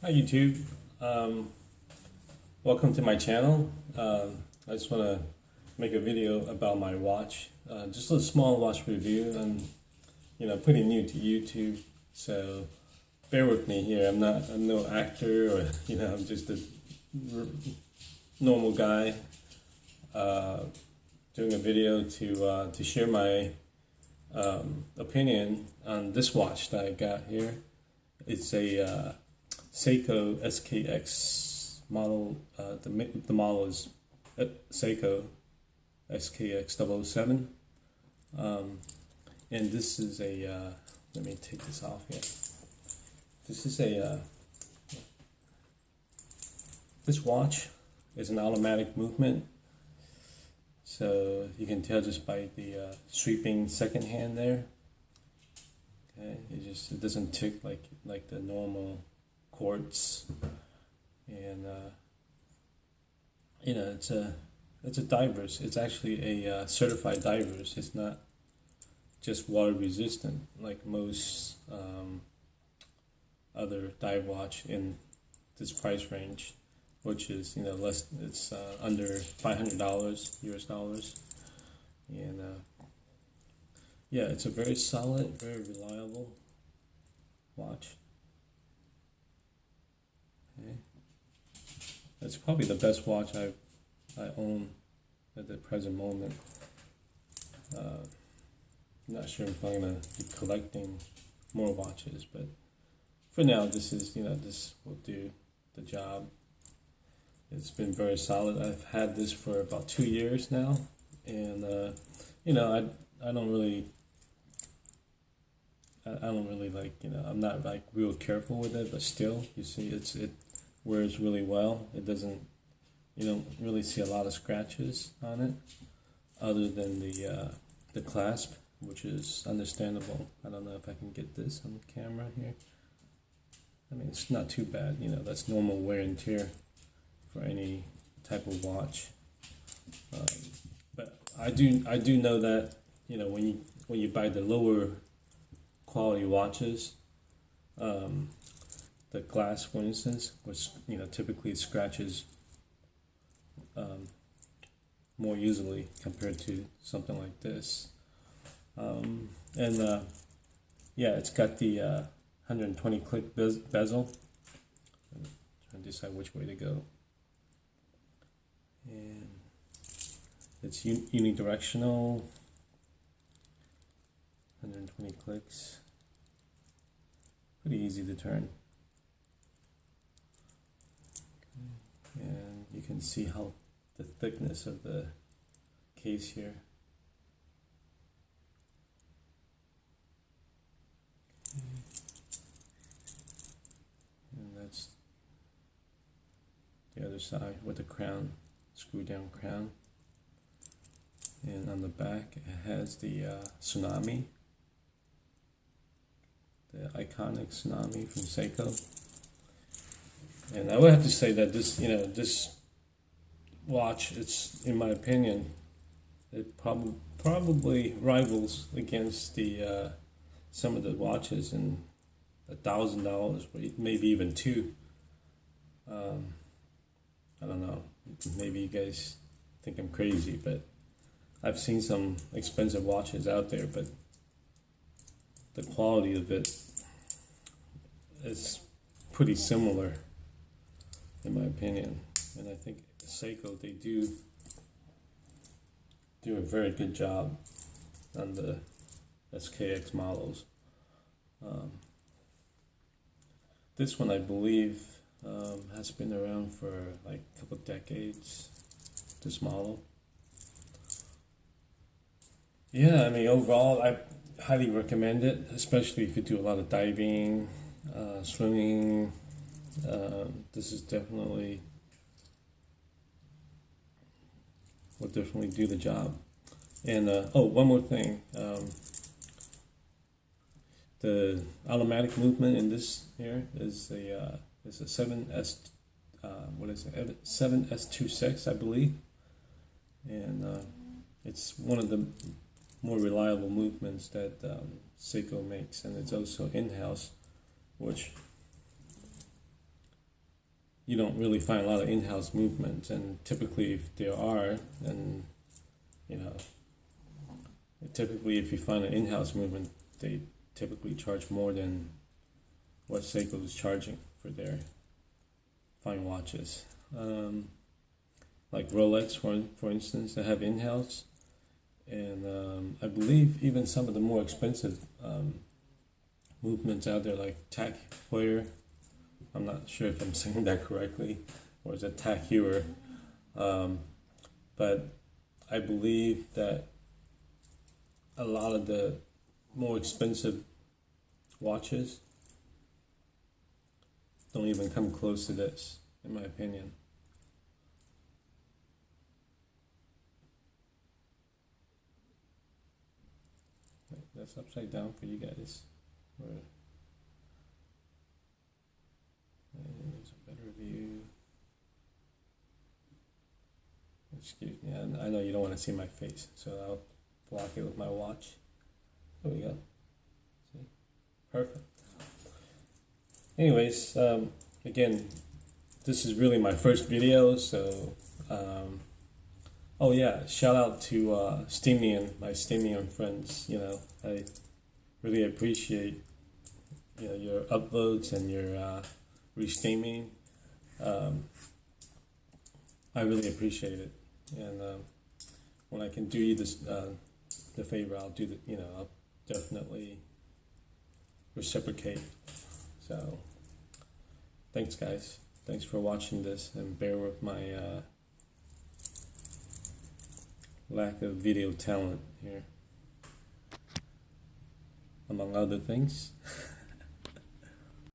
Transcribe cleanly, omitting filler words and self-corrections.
Hi YouTube. Um, Welcome to my channel. I just want to make a video about my watch. Just a small watch review. And pretty new to YouTube, so bear with me here. I'm no actor, or I'm just a normal guy doing a video to share my opinion on this watch that I got here. It's a Seiko SKX model. The model is Seiko SKX 007. And this is a, let me take this off here. This is a, this watch is an automatic movement. So you can tell just by the sweeping second hand there. Okay, it doesn't tick like the normal quartz, and it's a divers. It's actually a certified divers. It's not just water resistant like most other dive watch in this price range, which is less. It's under $500 US dollars, and yeah, it's a very solid, very reliable watch. Okay. It's probably the best watch I own at the present moment. I'm not sure if I'm gonna be collecting more watches, but for now, this will do the job. It's been very solid. I've had this for about 2 years now, and I don't really like, I'm not like real careful with it, but still, you see, it wears really well. It doesn't, you don't really see a lot of scratches on it, other than the clasp, which is understandable. I don't know if I can get this on the camera here. I mean, it's not too bad. That's normal wear and tear for any type of watch. But I do know that when you buy the lower quality watches, the glass, for instance, which typically scratches more easily compared to something like this. Yeah, it's got the 120 click bezel. I'm trying to decide which way to go. And it's unidirectional, 120 clicks. Pretty easy to turn. Okay. And you can see how the thickness of the case here. Okay. And that's the other side with the crown, screw down crown. And on the back it has the tsunami, the iconic tsunami from Seiko. And I would have to say that this watch, it's, in my opinion, it probably rivals against the some of the watches in $1,000, maybe even two. I don't know. Maybe you guys think I'm crazy, but I've seen some expensive watches out there, but the quality of it is pretty similar, in my opinion. And I think Seiko, they do a very good job on the SKX models. This one, I believe, has been around for like a couple decades, this model. Yeah, I mean, overall, I highly recommend it, especially if you do a lot of diving, swimming. This is will definitely do the job. And oh, one more thing. The automatic movement in this here is a 7S, what is it? 7S26, I believe. And it's one of the more reliable movements that Seiko makes, and it's also in-house, which you don't really find a lot of in-house movements, and typically if there are, then you know, typically if you find an in-house movement, they typically charge more than what Seiko is charging for their fine watches. Like Rolex, for instance, they have in-house, and I believe even some of the more expensive movements out there, like Tag Heuer. I'm not sure if I'm saying that correctly, or is it Tag Heuer? But I believe that a lot of the more expensive watches don't even come close to this, in my opinion. That's upside down for you guys. There's a better view. Excuse me, I know you don't want to see my face, so I'll block it with my watch. There we go. See? Perfect. Anyways, again, this is really my first video, so oh yeah, shout out to Steamian, my Steamian friends. You know, I really appreciate your uploads and your resteaming. I really appreciate it, and when I can do you this the favor, I'll do I'll definitely reciprocate. So thanks guys, thanks for watching this, and bear with my lack of video talent here, among other things.